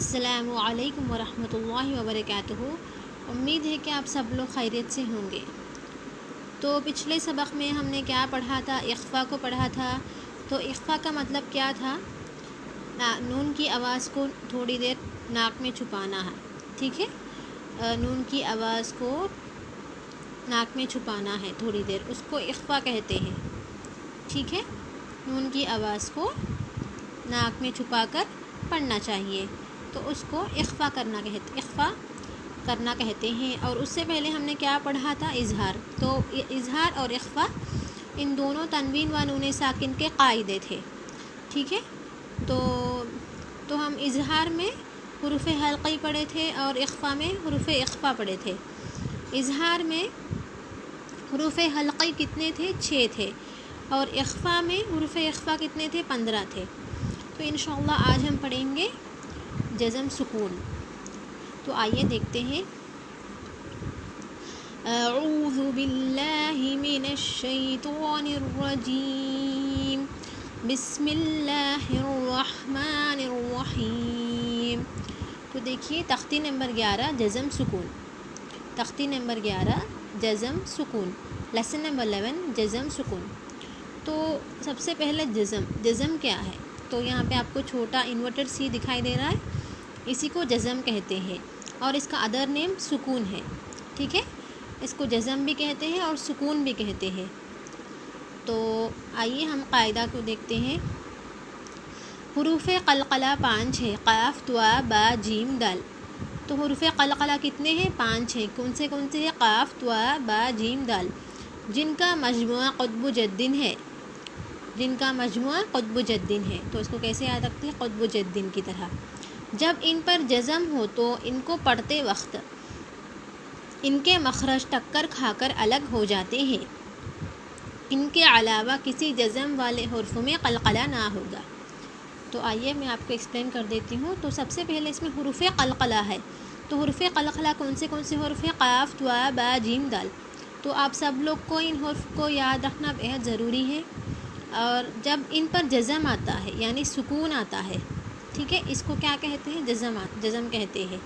السلام علیکم ورحمۃ اللہ وبرکاتہ۔ امید ہے کہ آپ سب لوگ خیریت سے ہوں گے۔ تو پچھلے سبق میں ہم نے کیا پڑھا تھا؟ اخفا کو پڑھا تھا۔ تو اخفا کا مطلب کیا تھا؟ نون کی آواز کو تھوڑی دیر ناک میں چھپانا ہے، ٹھیک ہے؟ نون کی آواز کو ناک میں چھپانا ہے تھوڑی دیر، اس کو اخفا کہتے ہیں، ٹھیک ہے؟ نون کی آواز کو ناک میں چھپا کر پڑھنا چاہیے، تو اس کو اخفا کرنا کہتے ہیں۔ اور اس سے پہلے ہم نے کیا پڑھا تھا؟ اظہار۔ تو اظہار اور اخفا ان دونوں تنوین و نون ساکن کے قاعدے تھے، ٹھیک ہے؟ تو ہم اظہار میں حروف حلقی پڑھے تھے اور اخفا میں حروف اخفا پڑھے تھے۔ اظہار میں حروف حلقی کتنے تھے؟ 6 تھے، اور اخفا میں حروف اخفا کتنے تھے؟ 15 تھے۔ تو انشاءاللہ آج ہم پڑھیں گے جزم سکون۔ تو آئیے دیکھتے ہیں۔ اعوذ باللہ من الشیطان الرجیم، بسم اللہ الرحمن الرحیم۔ تو دیکھیے تختی نمبر 11 جزم سکون، تختی نمبر 11 جزم سکون، لیسن نمبر 11 جزم سکون۔ تو سب سے پہلے جزم کیا ہے؟ تو یہاں پہ آپ کو چھوٹا انورٹر سی دکھائی دے رہا ہے، اسی کو جزم کہتے ہیں، اور اس کا ادر نیم سکون ہے، ٹھیک ہے؟ اس کو جزم بھی کہتے ہیں اور سکون بھی کہتے ہیں۔ تو آئیے ہم قاعدہ کو دیکھتے ہیں۔ حروف قلقلہ 5 ہے، قاف طا با جیم دال۔ تو حروف قلقلہ کتنے ہیں؟ 5 ہیں۔ کون سے ہیں؟ قاف طا با جیم دال، جن کا مجموعہ قطب جدن ہے، جن کا مجموعہ قطب جدن ہے۔ تو اس کو کیسے یاد رکھتے ہیں؟ قطب جدن کی طرح۔ جب ان پر جزم ہو تو ان کو پڑھتے وقت ان کے مخرج ٹکر کھا کر الگ ہو جاتے ہیں، ان کے علاوہ کسی جزم والے حرف میں قلقلہ نہ ہوگا۔ تو آئیے میں آپ کو ایکسپلین کر دیتی ہوں۔ تو سب سے پہلے اس میں حروف قلقلہ ہے۔ تو حروف قلقلہ کون سے حروف ہیں؟ قاف طا با جیم دال۔ تو آپ سب لوگ کو ان حروف کو یاد رکھنا بہت ضروری ہے۔ اور جب ان پر جزم آتا ہے یعنی سکون آتا ہے، ٹھیک ہے، اس کو کیا کہتے ہیں؟ جزم کہتے ہیں۔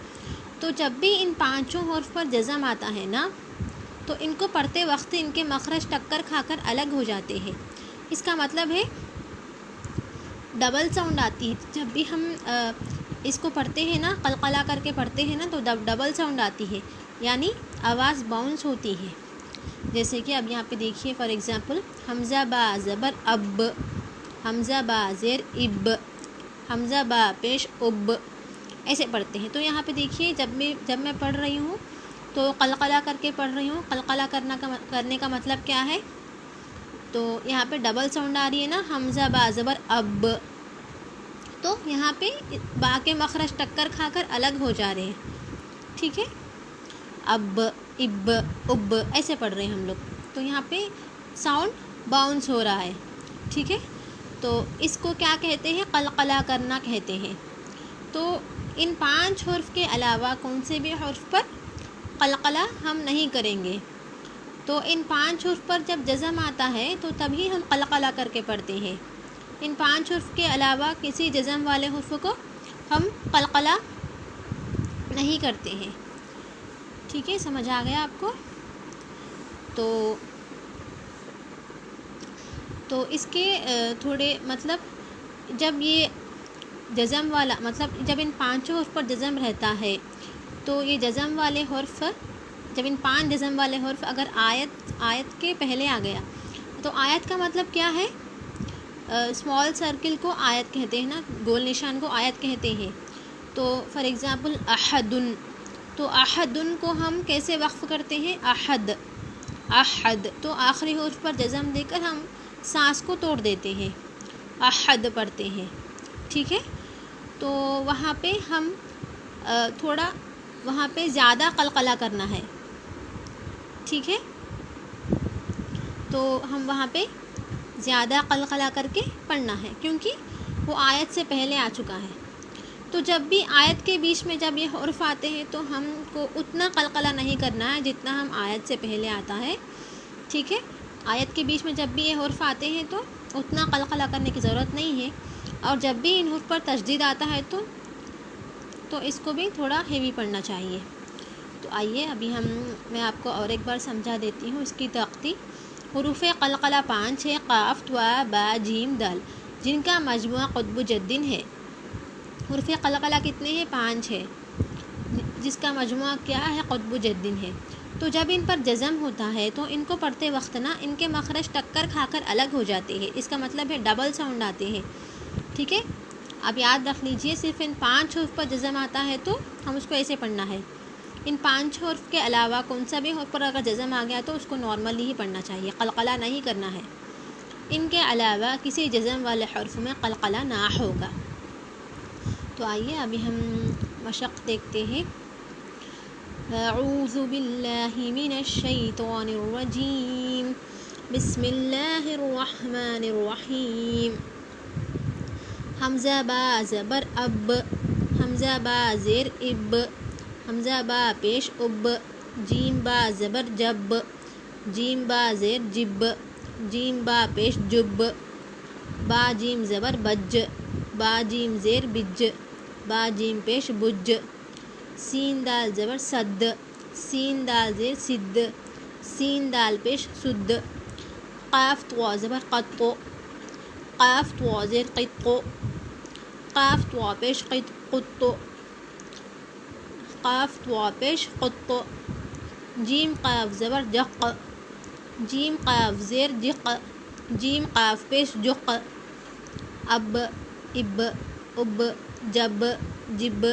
تو جب بھی ان 5 حروف پر جزم آتا ہے نا، تو ان کو پڑھتے وقت ان کے مخرج ٹکر کھا کر الگ ہو جاتے ہیں۔ اس کا مطلب ہے ڈبل ساؤنڈ آتی ہے۔ جب بھی ہم اس کو پڑھتے ہیں نا، قلقلہ کر کے پڑھتے ہیں نا، تو ڈبل ساؤنڈ آتی ہے، یعنی آواز باؤنس ہوتی ہے۔ جیسے کہ اب یہاں پہ دیکھیے فار ایگزامپل، حمزہ با زبر اب، حمزہ با زیر اب، حمزہ با پیش اب، ایسے پڑھتے ہیں۔ تو یہاں پہ دیکھیے جب میں پڑھ رہی ہوں تو قلقلہ کر کے پڑھ رہی ہوں۔ قلقلہ کرنے کا مطلب کیا ہے؟ تو یہاں پہ ڈبل ساؤنڈ آ رہی ہے نا، حمزہ با زبر اب، تو یہاں پہ با کے مخرج ٹکر کھا کر الگ ہو جا رہے ہیں، ٹھیک ہے؟ اب، اب، اب، ایسے پڑھ رہے ہیں ہم لوگ۔ تو یہاں پہ ساؤنڈ باؤنس ہو رہا ہے، ٹھیک ہے؟ تو اس کو کیا کہتے ہیں؟ قلقلہ کرنا کہتے ہیں۔ تو ان 5 حرف کے علاوہ کون سے بھی حرف پر قلقلہ ہم نہیں کریں گے۔ تو ان 5 حرف پر جب جزم آتا ہے تو تبھی ہم قلقلہ کر کے پڑھتے ہیں۔ ان 5 حرف کے علاوہ کسی جزم والے حرف کو ہم قلقلہ نہیں کرتے ہیں، ٹھیک ہے؟ سمجھ آ گیا آپ کو؟ تو اس کے تھوڑے مطلب جب یہ جزم والا مطلب جب ان 5 حرف پر جزم رہتا ہے تو یہ جزم والے حرف، جب ان 5 جزم والے حرف اگر آیت کے پہلے آ گیا، تو آیت کا مطلب کیا ہے؟ اسمال سرکل کو آیت کہتے ہیں نا، گول نشان کو آیت کہتے ہیں۔ تو فار ایگزامپل احدن، تو احدن کو ہم کیسے وقف کرتے ہیں؟ احد، احد، تو آخری حرف پر جزم دے کر ہم سانس کو توڑ دیتے ہیں، احد پڑھتے ہیں، ٹھیک ہے؟ تو وہاں پہ ہم تھوڑا وہاں پہ زیادہ قلقلہ کرنا ہے، ٹھیک ہے؟ تو ہم وہاں پہ زیادہ قلقلہ کر کے پڑھنا ہے، کیونکہ وہ آیت سے پہلے آ چکا ہے۔ تو جب بھی آیت کے بیچ میں جب یہ حرف آتے ہیں تو ہم کو اتنا قلقلہ نہیں کرنا ہے جتنا ہم آیت سے پہلے آتا ہے، ٹھیک ہے؟ آیت کے بیچ میں جب بھی یہ حرف آتے ہیں تو اتنا قلقلہ کرنے کی ضرورت نہیں ہے۔ اور جب بھی ان حرف پر تشدید آتا ہے تو تو اس کو بھی تھوڑا ہیوی پڑھنا چاہیے. تو آئیے ابھی میں آپ کو اور ایک بار سمجھا دیتی ہوں اس کی تختی. حروف قلقلہ 5 ہے: قاف، طا، با، جیم، دال، جن کا مجموعہ قطب جدن ہے. حروف قلقلہ کتنے ہیں؟ 5 ہے، جس کا مجموعہ کیا ہے؟ قطب جدن ہے. تو جب ان پر جزم ہوتا ہے تو ان کو پڑھتے وقت ان کے مخرج ٹکر کھا کر الگ ہو جاتے ہیں. اس کا مطلب ہے ڈبل ساؤنڈ آتے ہیں. ٹھیک ہے، اب یاد رکھ لیجئے صرف ان 5 حروف پر جزم آتا ہے تو ہم اس کو ایسے پڑھنا ہے. ان 5 حروف کے علاوہ کون سا بھی حرف پر اگر جزم آ گیا تو اس کو نارملی ہی پڑھنا چاہیے، قلقلہ نہیں کرنا ہے. ان کے علاوہ کسی جزم والے حرف میں قلقلہ نہ ہوگا. تو آئیے ابھی ہم مشق دیکھتے ہیں. اعوذ باللہ من الشیطان الرجیم، بسم اللہ الرحمن الرحیم. حمزہ با زبر اب، حمزہ با زیر اب، حمزہ با پیش اب، جیم با زبر جب، جیم با زیر جب، جیم با پیش جب، با جیم زبر بج، با جیم زیر بج، با جیم پیش بج. سین دال زبر سد، سین دال زیر سد، سین دال پیش سد. قاف طوا زبر قط، قاف طوا زیر قط، قاف طوا پیش قط، قاف طوا پیش قط. جیم قاف زبر جق، جیم قاف زیر جق، جیم قاف پیش جق. اب، اب، اب، جب، جب،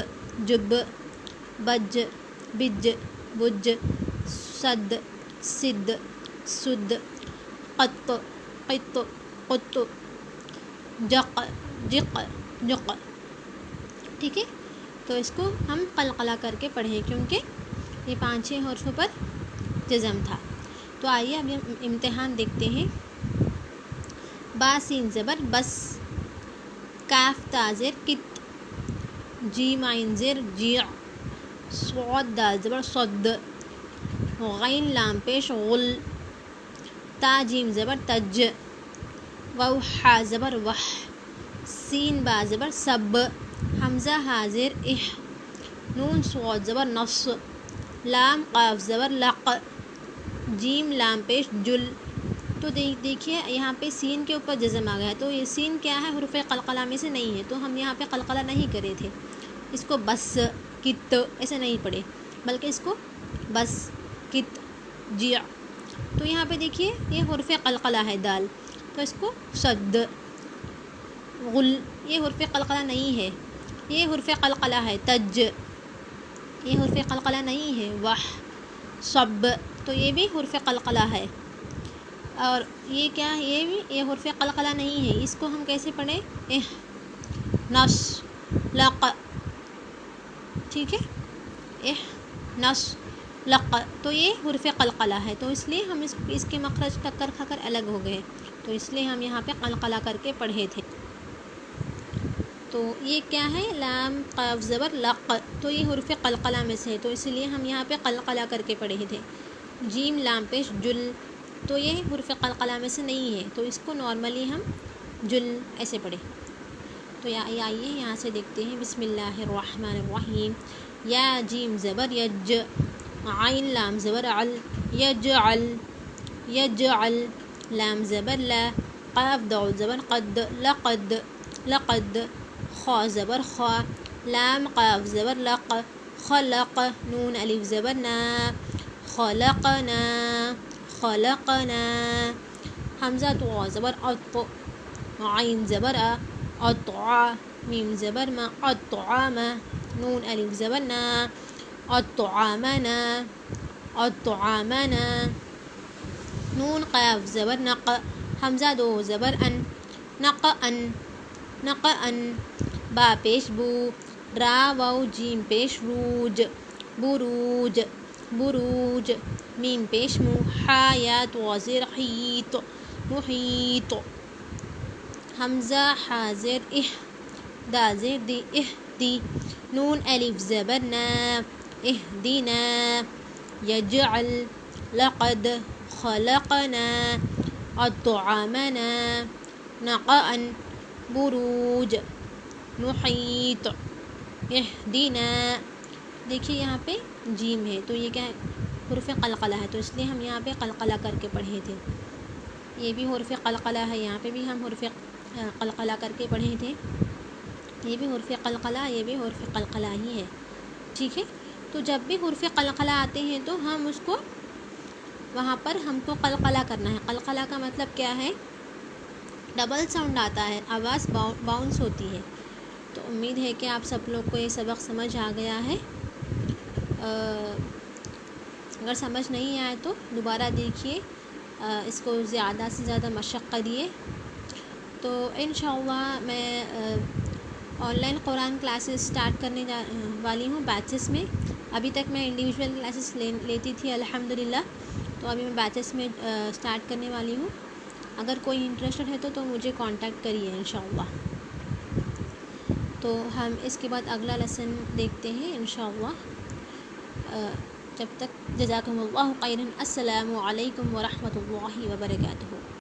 جب. بج، بج، بج. سد، سد، سد. قط، قط، قط. جق، جق، جق. ٹھیک ہے، تو اس کو ہم قلقلہ کر کے پڑھیں کیونکہ یہ 5 حروفوں پر جزم تھا. تو آئیے اب ہم امتحان دیکھتے ہیں. با سین زبر بس، کاف تا زیر کت، جیم عین زیر جیع، صاد دال زبر صد، غین لام پیش غل، تا جیم زبر تج، واو حا زبر وح، سین با زبر سب، حمزہ ہا زیر اح، نون صاد زبر نص، لام قاف زبر لق، جیم لام پیش جل. تو دیکھیے یہاں پہ سین کے اوپر جزم آ گیا ہے، تو یہ سین کیا ہے؟ حروف قلقلہ میں سے نہیں ہے، تو ہم یہاں پہ قلقلہ نہیں کرے تھے. اس کو بس، کت ایسے نہیں پڑھے، بلکہ اس کو بس، کت، جیع. تو یہاں پہ دیکھیے یہ حرف قلقلہ ہے دال، تو اس کو صد، غل. یہ حرف قلقلہ نہیں ہے، یہ حرف قلقلہ ہے. تج، یہ حرف قلقلہ نہیں ہے. وح، صب، تو یہ بھی حرف قلقلہ ہے. اور یہ کیا ہے؟ یہ بھی یہ حرف قلقلہ نہیں ہے. اس کو ہم کیسے پڑھیں؟ اح، نص، لق. ٹھیک ہے، اح، نص، لق. تو یہ حرف قلقلہ ہے، تو اس لیے ہم اس کے مخرج ٹکر کھا کر الگ ہو گئے، تو اس لیے ہم یہاں پہ قلقلہ کر کے پڑھے تھے. تو یہ کیا ہے؟ لام قاف زبر لق، تو یہ حرف قلقلہ میں سے ہے، تو اس لیے ہم یہاں پہ قلقلہ کر کے پڑھے تھے. جیم لام پیش جل، تو یہ حرف قلقلہ میں سے نہیں ہے، تو اس کو نارملی ہم جل ایسے پڑھے. تو آئیے یہاں سے دیکھتے ہیں. بسم اللہ الرحمن الرحیم. یا جیم زبر یج، عین لام زبر عل، یجعل، یجعل. لام زبر لا، قاف دال زبر قد، لقد، لقد. خا زبر خا، لام قاف زبر لق، خلق. نون الف زبر نا، خلقنا، خلقنا. حمزہ طوا زبر اط، عین زبر ا، اطع. میم زبر ما، اطعام. نون الف زبر نا، اطعامنا، اطعامنا. نون قاف زبر نق، حمزہ دو زبر ان، نقأن، نقأن. با پیش بو، را واو جیم پیش روج، بروج، بروج. میم پیش مو، حا یا طوا زیر حیط، محیط. حمزہ حا زیر اح، دا زیر دی، اہدی. نون الف زبر نا، اہدینا. یجعل، لقد، خلقنا، اطعمنا، نقأن، بروج، محیط. اہدینا، دیکھیے یہاں پہ جیم ہے تو یہ کیا ہے، حرف قلقلہ ہے، تو اس لیے ہم یہاں پہ قلقلہ کر کے پڑھے تھے. یہ بھی حرف قلقلہ ہے، یہاں پہ بھی ہم حرف قلقلہ کر کے پڑھے تھے. یہ بھی حرف قلقلہ، یہ بھی حرف قلقلہ ہی ہے. ٹھیک ہے، تو جب بھی حرف قلقلہ آتے ہیں تو ہم اس کو وہاں پر ہم کو قلقلہ کرنا ہے. قلقلہ کا مطلب کیا ہے، ڈبل ساؤنڈ آتا ہے، آواز باؤنس ہوتی ہے. تو امید ہے کہ آپ سب لوگ کو یہ سبق سمجھ آ گیا ہے. اگر سمجھ نہیں آئے تو دوبارہ دیکھیے، اس کو زیادہ سے زیادہ مشق کریے. تو انشاءاللہ میں on line Quran classes start کرنے والی ہوں بیچز میں. ابھی تک میں انڈیویجول کلاسز لیتی تھی الحمدللہ، تو ابھی میں بیچز میں اسٹارٹ کرنے والی ہوں. اگر کوئی انٹرسٹڈ ہے تو مجھے کانٹیکٹ کریے انشاءاللہ. تو ہم اس کے بعد اگلا لیسن دیکھتے ہیں انشاءاللہ. جب تک جزاکم اللہ خیرا. السلام علیکم ورحمۃ اللہ وبرکاتہ.